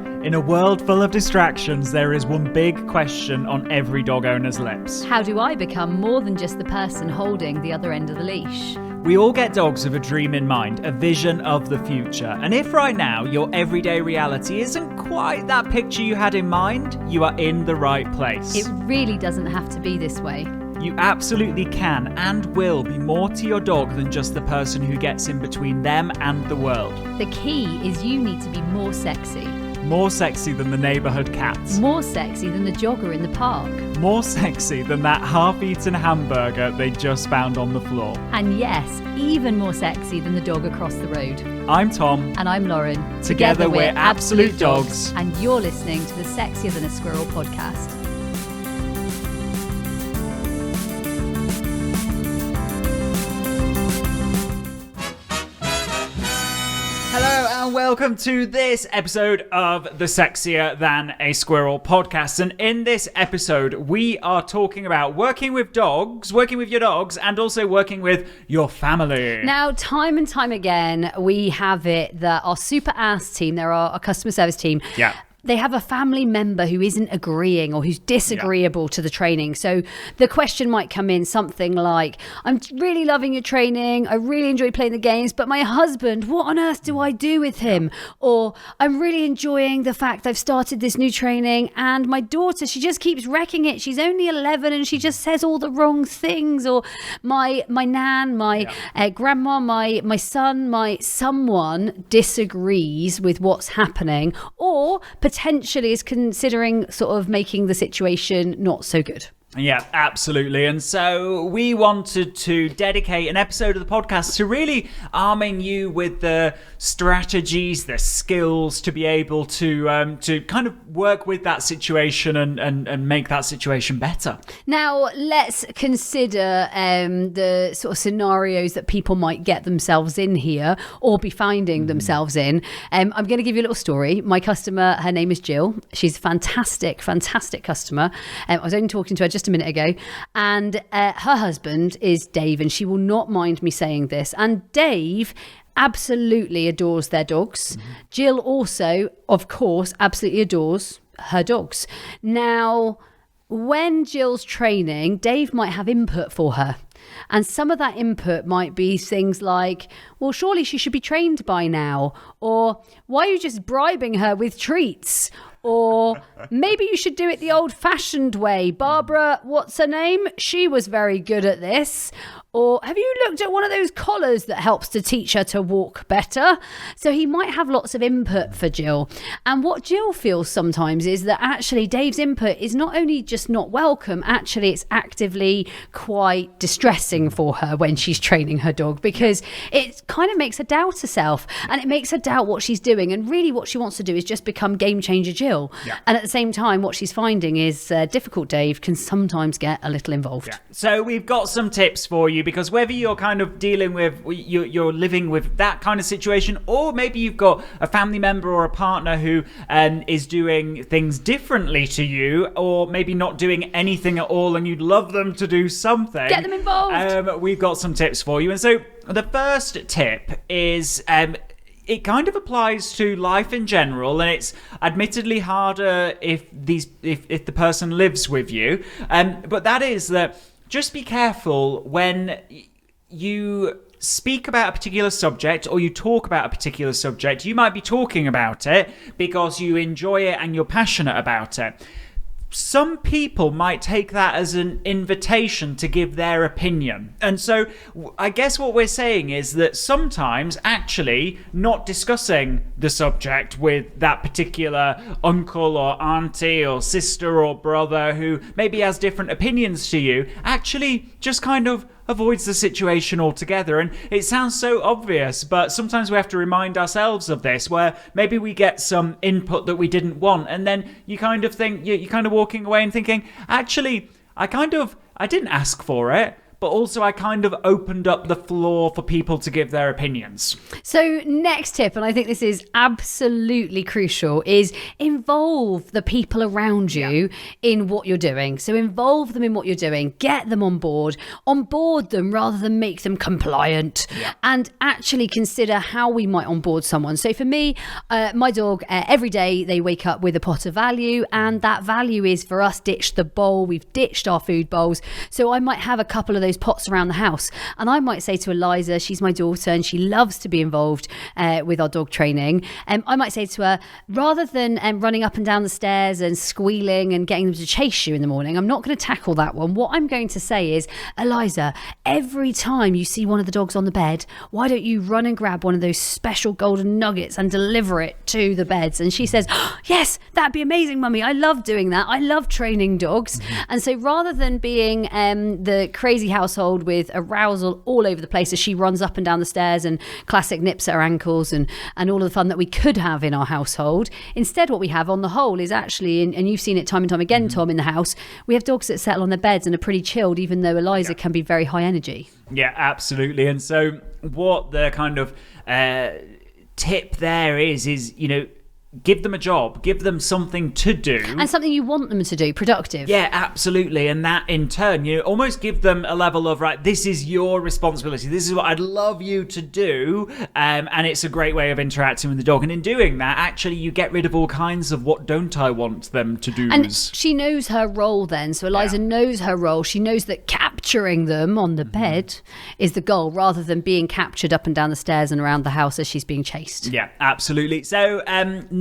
In a world full of distractions, there is one big question on every dog owner's lips. How do I become more than just the person holding the other end of the leash? We all get dogs with a dream in mind, a vision of the future. And if right now your everyday reality isn't quite that picture you had in mind, you are in the right place. It really doesn't have to be this way. You absolutely can and will be more to your dog than just the person who gets in between them and the world. The key is you need to be more sexy. More sexy than the neighbourhood cat. More sexy than the jogger in the park. More sexy than that half-eaten hamburger they just found on the floor. And yes, even more sexy than the dog across the road. I'm Tom. And I'm Lauren. Together we're Absolute Dogs. And you're listening to the Sexier Than a Squirrel podcast. Hello and welcome to this episode of the Sexier Than a Squirrel podcast. And in this episode, we are talking about working with your dogs, and also working with your family. Now, time and time again, we have it that our super ass team, they're our customer service team. Yeah. They have a family member who isn't agreeing or who's disagreeable to the training. So the question might come in something like, I'm really loving your training. I really enjoy playing the games, but my husband, what on earth do I do with him? Or I'm really enjoying the fact I've started this new training and my daughter, she just keeps wrecking it. She's only 11 and she just says all the wrong things. Or my nan, my grandma, my son, someone disagrees with what's happening, or potentially is considering sort of making the situation not so good. Yeah, absolutely. And so we wanted to dedicate an episode of the podcast to really arming you with the strategies, the skills to be able to kind of work with that situation and make that situation better. Now, let's consider the sort of scenarios that people might get themselves in here or be finding themselves in. I'm going to give you a little story. My customer, her name is Jill. She's a fantastic customer. I was only talking to her just a minute ago, and her husband is Dave, and she will not mind me saying this. And Dave absolutely adores their dogs. Jill also, of course, absolutely adores her dogs. Now, when Jill's training, Dave might have input for her. And some of that input might be things like, well, surely she should be trained by now. Or why are you just bribing her with treats? Or maybe you should do it the old-fashioned way. Barbara, what's her name? She was very good at this. Or have you looked at one of those collars that helps to teach her to walk better? So he might have lots of input for Jill. And what Jill feels sometimes is that actually Dave's input is not only just not welcome, actually it's actively quite distressing for her when she's training her dog, because it kind of makes her doubt herself and it makes her doubt what she's doing. And really what she wants to do is just become game changer Jill. Yeah. And at the same time, what she's finding is difficult Dave can sometimes get a little involved. Yeah. So we've got some tips for you, because whether you're kind of dealing with, you're living with that kind of situation, or maybe you've got a family member or a partner who is doing things differently to you, or maybe not doing anything at all and you'd love them to do something. Get them involved. We've got some tips for you. And so the first tip is... it kind of applies to life in general, and it's admittedly harder if the person lives with you. But that is that just be careful when you speak about a particular subject or you talk about a particular subject. You might be talking about it because you enjoy it and you're passionate about it. Some people might take that as an invitation to give their opinion. And so I guess what we're saying is that sometimes actually not discussing the subject with that particular uncle or auntie or sister or brother who maybe has different opinions to you actually just kind of avoids the situation altogether. And it sounds so obvious, but sometimes we have to remind ourselves of this, where maybe we get some input that we didn't want, and then you kind of think, you're kind of walking away and thinking, actually, I didn't ask for it, but but also I kind of opened up the floor for people to give their opinions. So next tip, and I think this is absolutely crucial, is involve the people around you in what you're doing. So involve them in what you're doing, get them on board them rather than make them compliant, and actually consider how we might onboard someone. So for me, my dog, every day they wake up with a pot of value, and that value is for us ditched the bowl. We've ditched our food bowls. So I might have a couple of those pots around the house, and I might say to Eliza, she's my daughter and she loves to be involved with our dog training. I might say to her, rather than running up and down the stairs and squealing and getting them to chase you in the morning, I'm not going to tackle that one. What I'm going to say is, Eliza, every time you see one of the dogs on the bed, why don't you run and grab one of those special golden nuggets and deliver it to the beds? And she says, oh, yes, that'd be amazing, Mummy. I love doing that. I love training dogs. And so rather than being the crazy household with arousal all over the place as she runs up and down the stairs and classic nips at her ankles and all of the fun that we could have in our household, instead what we have on the whole is actually, and you've seen it time and time again, Tom, in the house, we have dogs that settle on their beds and are pretty chilled, even though Eliza can be very high energy. Yeah, absolutely. And so what the kind of tip there is, give them a job, give them something to do. And something you want them to do, productive. Yeah, absolutely. And that in turn, almost give them a level of, right, this is your responsibility. This is what I'd love you to do. And it's a great way of interacting with the dog. And in doing that, actually, you get rid of all kinds of what don't I want them to do. And she knows her role then. So Eliza knows her role. She knows that capturing them on the bed is the goal, rather than being captured up and down the stairs and around the house as she's being chased. Yeah, absolutely. So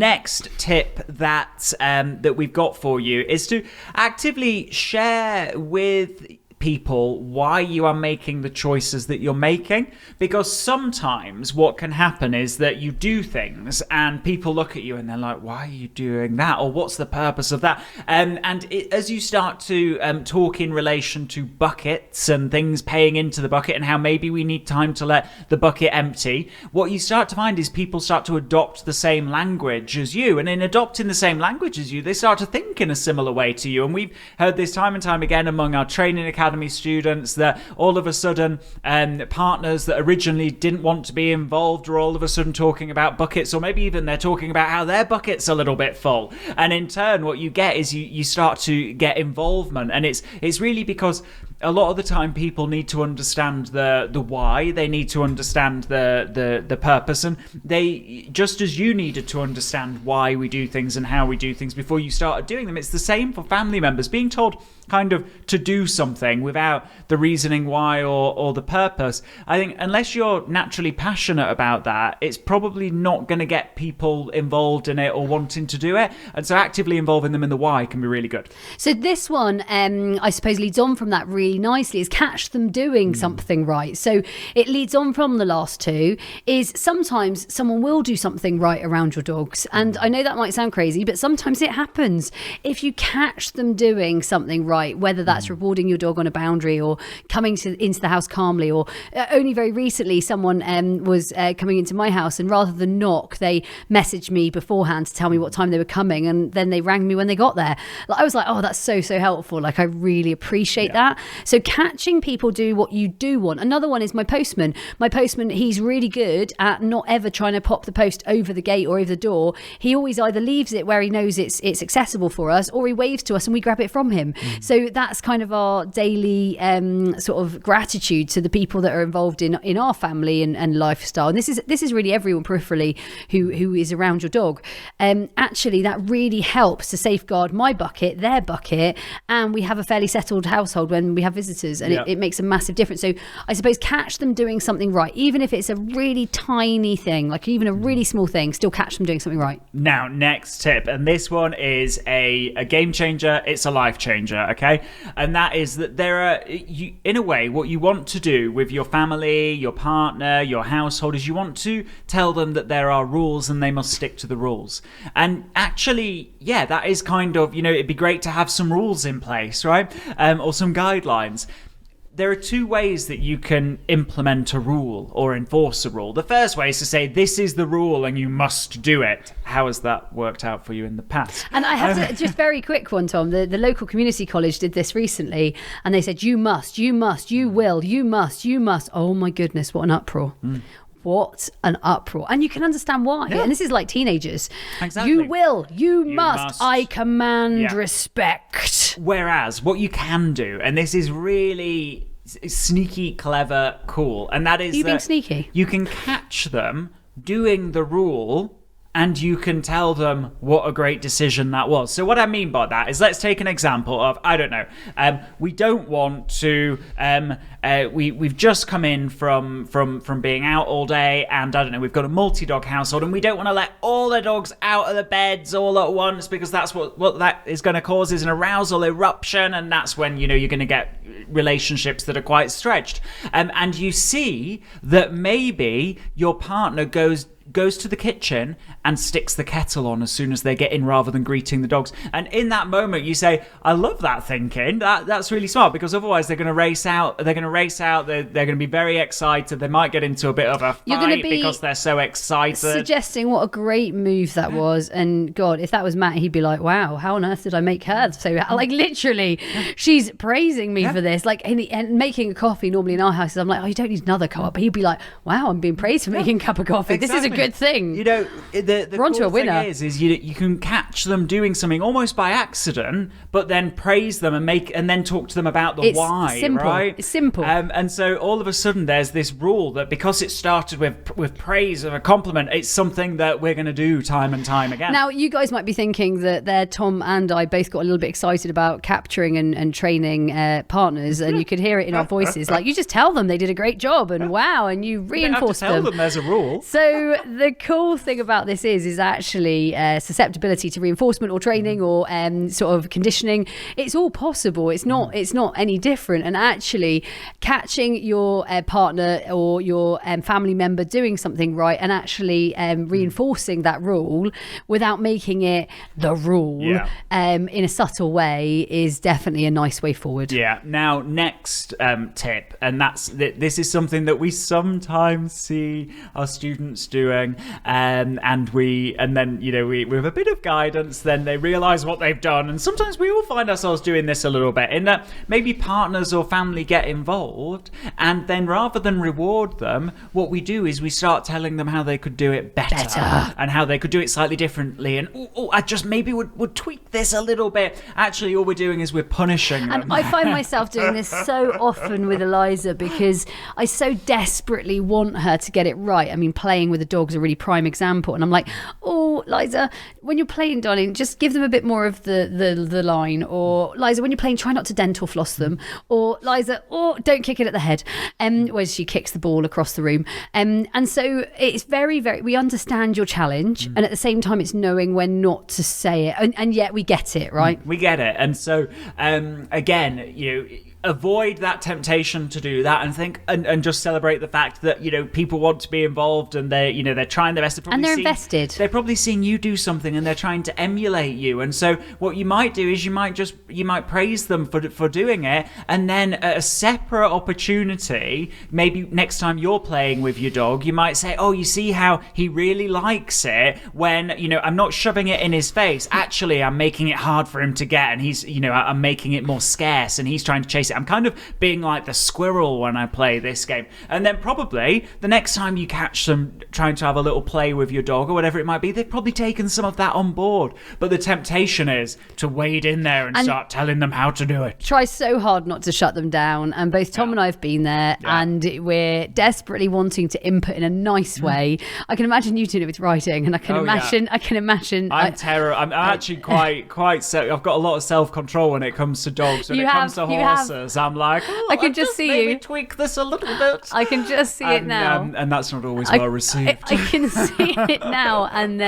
next tip that we've got for you is to actively share with people why you are making the choices that you're making, because sometimes what can happen is that you do things and people look at you and they're like, why are you doing that, or what's the purpose of that? As you start to talk in relation to buckets and things paying into the bucket and how maybe we need time to let the bucket empty, what you start to find is people start to adopt the same language as you, and in adopting the same language as you, they start to think in a similar way to you. And we've heard this time and time again among our training academy students, that all of a sudden partners that originally didn't want to be involved are all of a sudden talking about buckets, or maybe even they're talking about how their bucket's a little bit full. And in turn what you get is you start to get involvement, and it's really because a lot of the time people need to understand the why, they need to understand the purpose, and they, just as you needed to understand why we do things and how we do things before you started doing them, it's the same for family members. Being told kind of to do something without the reasoning why or the purpose, I think unless you're naturally passionate about that, it's probably not going to get people involved in it or wanting to do it. And so actively involving them in the why can be really good. So this one, I suppose, leads on from that really nicely, is catch them doing something right. So it leads on from the last two, is sometimes someone will do something right around your dogs. And I know that might sound crazy, but sometimes it happens. If you catch them doing something right, whether that's rewarding your dog on a boundary or coming into the house calmly, or only very recently someone was coming into my house, and rather than knock, they messaged me beforehand to tell me what time they were coming, and then they rang me when they got there. I was like, oh, that's so helpful. Like, I really appreciate that. So catching people do what you do want. Another one is my postman. My postman, he's really good at not ever trying to pop the post over the gate or over the door. He always either leaves it where he knows it's accessible for us, or he waves to us and we grab it from him. So that's kind of our daily sort of gratitude to the people that are involved in our family and lifestyle. And this is really everyone peripherally who is around your dog. Actually, that really helps to safeguard my bucket, their bucket, and we have a fairly settled household when we have visitors, and it makes a massive difference. So I suppose catch them doing something right, even if it's a really tiny thing, like even a really small thing, still catch them doing something right. Now, next tip, and this one is a game changer, it's a life changer, okay? And that is that there are, in a way, what you want to do with your family, your partner, your household, is you want to tell them that there are rules and they must stick to the rules. And actually, yeah, that is kind of, it'd be great to have some rules in place, right? Or some guidelines. there are two ways that you can implement a rule or enforce a rule. The first way is to say, this is the rule and you must do it. How has that worked out for you in the past? And I have to, just very quick one, Tom, the local community college did this recently, and they said, you must, you will, you must. Oh my goodness, what an uproar. What an uproar. And you can understand why. Yeah. And this is like teenagers. Exactly. You will, you must. I command respect. Whereas what you can do, and this is really sneaky, clever, cool, and that is you being sneaky. You can catch them doing the rule and you can tell them what a great decision that was. So what I mean by that is, let's take an example of, I don't know, we don't want to, we've just come in from being out all day, and I don't know, we've got a multi-dog household, and we don't want to let all the dogs out of the beds all at once, because that's what that is going to cause, is an arousal eruption, and that's when, you know, you're going to get relationships that are quite stretched. And you see that maybe your partner goes to the kitchen and sticks the kettle on as soon as they get in, rather than greeting the dogs. And in that moment, you say, I love that thinking. That's really smart, because otherwise they're going to race out. They're going to be very excited. They might get into a bit of a fight because they're so excited. Suggesting what a great move that was. And God, if that was Matt, he'd be like, wow, how on earth did I make her? So like literally, she's praising me for this. Like, and making a coffee normally in our houses, I'm like, oh, you don't need another cup. But he'd be like, wow, I'm being praised for making a cup of coffee. Exactly. This is a good thing. You know, the We're onto cool a winner. thing is you can catch them doing something almost by accident, but then praise them and then talk to them about the why. Simple. Right? It's simple. And so all of a sudden, there's this rule that because it started with praise of a compliment, it's something that we're going to do time and time again. Now, you guys might be thinking that there, Tom and I both got a little bit excited about capturing and training partners, and you could hear it in our voices. Like, you just tell them they did a great job, and wow, and you reinforce them. You don't have to tell them there's a rule. So the cool thing about this is actually susceptibility to reinforcement or training or sort of conditioning. It's all possible. It's not any different. And actually catching your partner or your family member doing something right, and actually reinforcing that rule without making it the rule in a subtle way is definitely a nice way forward. Yeah. Now, next tip, and this is something that we sometimes see our students doing, and then you know, we with a bit of guidance, then they realize what they've done. And sometimes we all find ourselves doing this a little bit, in that maybe partners or family get involved, and then rather than reward them, what we do is we start telling them how they could do it better. And how they could do it slightly differently, and I just maybe would tweak this a little bit. Actually, all we're doing is we're punishing them. And I find myself doing this so often with Eliza, because I so desperately want her to get it right. I mean, playing with a dog is a really prime example, and I'm like, oh, Liza, when you're playing, darling, just give them a bit more of the line. Or Liza, when you're playing, try not to dental floss them. Or Liza, don't kick it at the head. Where she kicks the ball across the room. And so it's very, very, we understand your challenge, and at the same time it's knowing when not to say it, and yet we get it, right? We get it. And so again, you avoid that temptation to do that, and think and just celebrate the fact that, you know, people want to be involved, and they're trying their best. And they're invested. They're probably seeing you do something, and they're trying to emulate you. And so what you might do is you might praise them for doing it, and then at a separate opportunity, maybe next time you're playing with your dog, you might say, oh, you see how he really likes it when, you know, I'm not shoving it in his face. Actually, I'm making it hard for him to get, and he's, you know, I'm making it more scarce, and he's trying to chase it. I'm kind of being like the squirrel when I play this game. And then probably the next time you catch them trying to have a little play with your dog or whatever it might be, they've probably taken some of that on board. But the temptation is to wade in there and start telling them how to do it. Try so hard not to shut them down. And both Tom and I have been there, and we're desperately wanting to input in a nice way. I can imagine you doing it with writing, and I can imagine. I'm actually quite I've got a lot of self-control when it comes to dogs. When it comes to horses, I'm like, I can just see maybe you tweak this a little bit. I can just see it now, and that's not always well received. I can see it now, and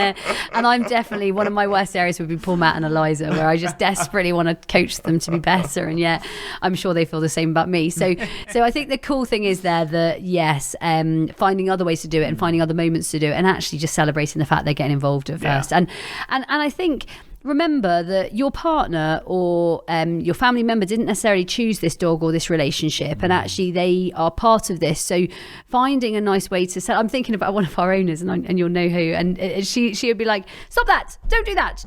I'm definitely, one of my worst areas would be poor Matt and Eliza, where I just desperately want to coach them to be better, and yet I'm sure they feel the same about me. So I think the cool thing is there that yes, finding other ways to do it and finding other moments to do it, and actually just celebrating the fact they're getting involved at first, and I think remember that your partner or your family member didn't necessarily choose this dog or this relationship, and actually they are part of this. So finding a nice way to I'm thinking about one of our owners, and you'll know who, and she would be like, stop that, don't do that,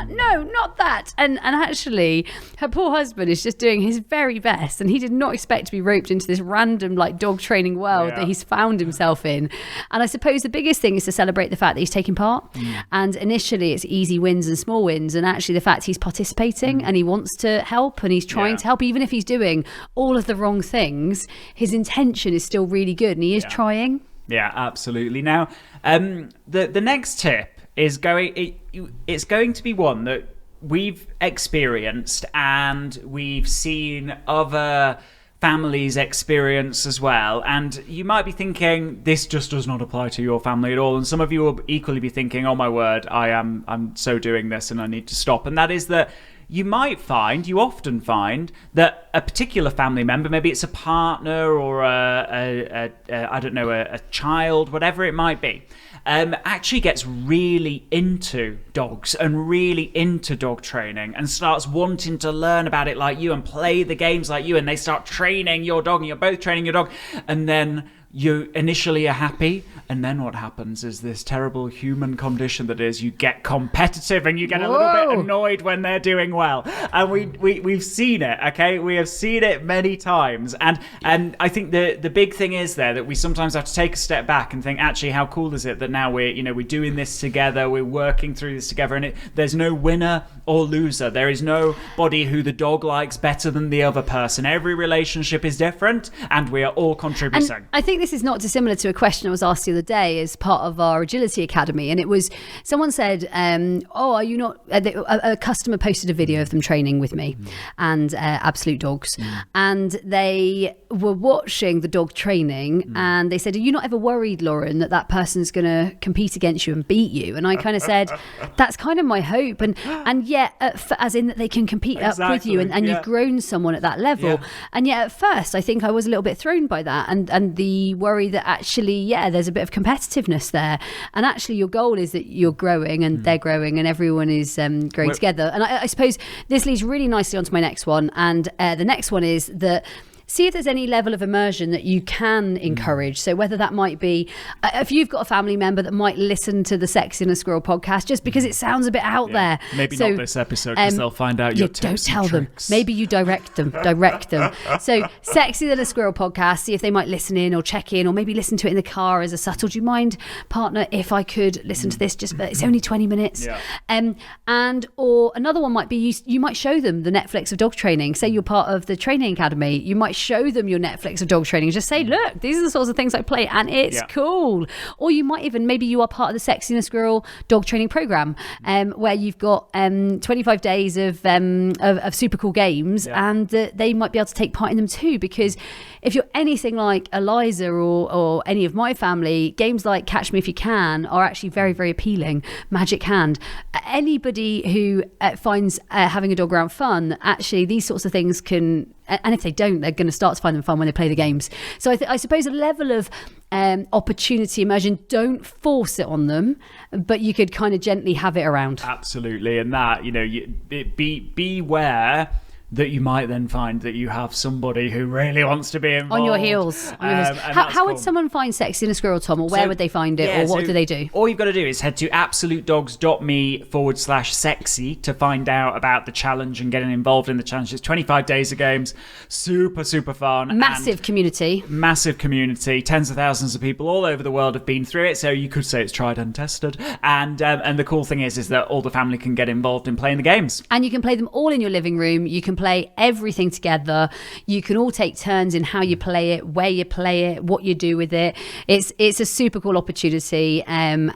no, not that, and actually her poor husband is just doing his very best, and he did not expect to be roped into this random like dog training world that he's found himself in. And I suppose the biggest thing is to celebrate the fact that he's taking part, and initially it's easy wins and small wins, and actually the fact he's participating and he wants to help and he's trying to help, even if he's doing all of the wrong things, his intention is still really good and he is trying. Yeah, absolutely. Now, the next tip is it's going to be one that we've experienced and we've seen other families experience as well. And you might be thinking, this just does not apply to your family at all. And some of you will equally be thinking, oh my word, I'm so doing this and I need to stop. And that is that you often find that a particular family member, maybe it's a partner or a child, whatever it might be, actually gets really into dogs and really into dog training and starts wanting to learn about it like you and play the games like you, and they start training your dog and you're both training your dog, and then you initially are happy, and then what happens is this terrible human condition that is you get competitive and you get a little bit annoyed when they're doing well. And we've seen it, okay? We have seen it many times. And I think the big thing is there that we sometimes have to take a step back and think, actually, how cool is it that now we're doing this together, we're working through this together, and there's no winner or loser. There is nobody who the dog likes better than the other person. Every relationship is different and we are all contributing. And I think this is not dissimilar to a question I was asked the other day as part of our agility academy, and it was someone said, are you not a customer posted a video of them training with me and Absolute Dogs, and they were watching the dog training and they said, are you not ever worried, Lauren, that person's going to compete against you and beat you? And I kind of said, that's kind of my hope, and yet as in that they can compete up with you, and you've grown someone at that level. And yet at first I think I was a little bit thrown by that, and the worry that actually there's a bit of competitiveness there, and actually your goal is that you're growing and they're growing and everyone is growing together. And I suppose this leads really nicely onto my next one, and the next one is that see if there's any level of immersion that you can encourage. So whether that might be, if you've got a family member that might listen to the Sexy and a Squirrel podcast just because it sounds a bit out there. Maybe not this episode because they'll find out your tips don't tell and them. tricks. Maybe you direct them. So Sexy and a Squirrel podcast, see if they might listen in or check in, or maybe listen to it in the car as a subtle, do you mind, partner, if I could listen to this, just it's only 20 minutes. And or another one might be you might show them the Netflix of dog training. Say you're part of the training academy, you might show them your Netflix of dog training. Just say, look, these are the sorts of things I play and it's cool. Or you might even, maybe you are part of the Sexy and a Squirrel dog training program, where you've got 25 days of super cool games, and they might be able to take part in them too. Because if you're anything like Eliza or any of my family, games like Catch Me If You Can are actually very, very appealing. Magic Hand. Anybody who finds having a dog around fun, actually these sorts of things can, and if they don't, they're going to start to find them fun when they play the games. So I suppose a level of opportunity immersion, don't force it on them, but you could kind of gently have it around. Absolutely. And that, beware that you might then find that you have somebody who really wants to be involved. On your heels. How would someone find Sexy and a Squirrel, Tom? Or where would they find it? Or what do they do? All you've got to do is head to absolutedogs.me/sexy to find out about the challenge and getting involved in the challenge. It's 25 days of games. Super, super fun. Massive community. Tens of thousands of people all over the world have been through it. So you could say it's tried and tested. And the cool thing is that all the family can get involved in playing the games. And you can play them all in your living room. You can play everything together. You can all take turns in how you play it, where you play it, what you do with it. It's a super cool opportunity, and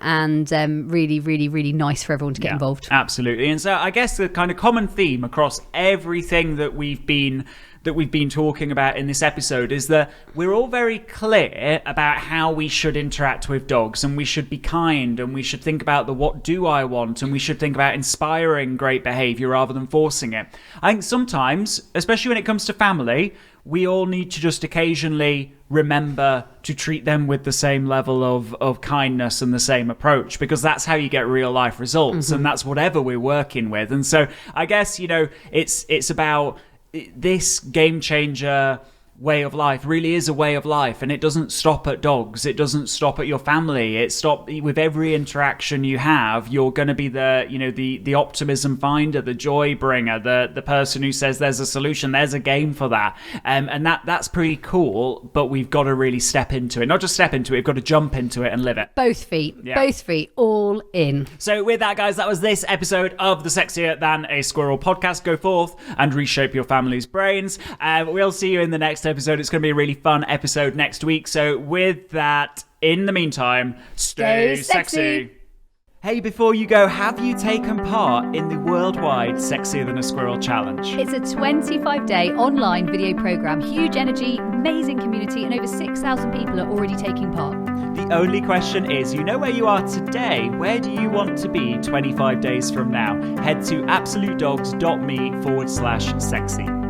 really, really, really nice for everyone to get involved. Absolutely. And so I guess the kind of common theme across everything that we've been that we've been talking about in this episode is that we're all very clear about how we should interact with dogs, and we should be kind, and we should think about the what do I want, and we should think about inspiring great behavior rather than forcing it. I think sometimes, especially when it comes to family, we all need to just occasionally remember to treat them with the same level of kindness and the same approach, because that's how you get real life results, and that's whatever we're working with. And so I guess, it's about this game changer way of life really is a way of life, and it doesn't stop at dogs, it doesn't stop at your family, it stop with every interaction you have. You're going to be the optimism finder, the joy bringer, the person who says there's a solution, there's a game for that, and that's pretty cool. But we've got to really step into it, not just step into it, we've got to jump into it and live it. Both feet all in. So with that, guys, that was this episode of the Sexier Than a Squirrel podcast. Go forth and reshape your family's brains. We'll see you in the next episode. It's going to be a really fun episode next week. So with that, in the meantime, stay sexy. Hey, before you go, have you taken part in the worldwide Sexier Than a Squirrel challenge? It's a 25-day online video program, huge energy, amazing community, and over 6,000 people are already taking part. The only question is, you know where you are today, where do you want to be 25 days from now? Head to absolutedogs.me/sexy.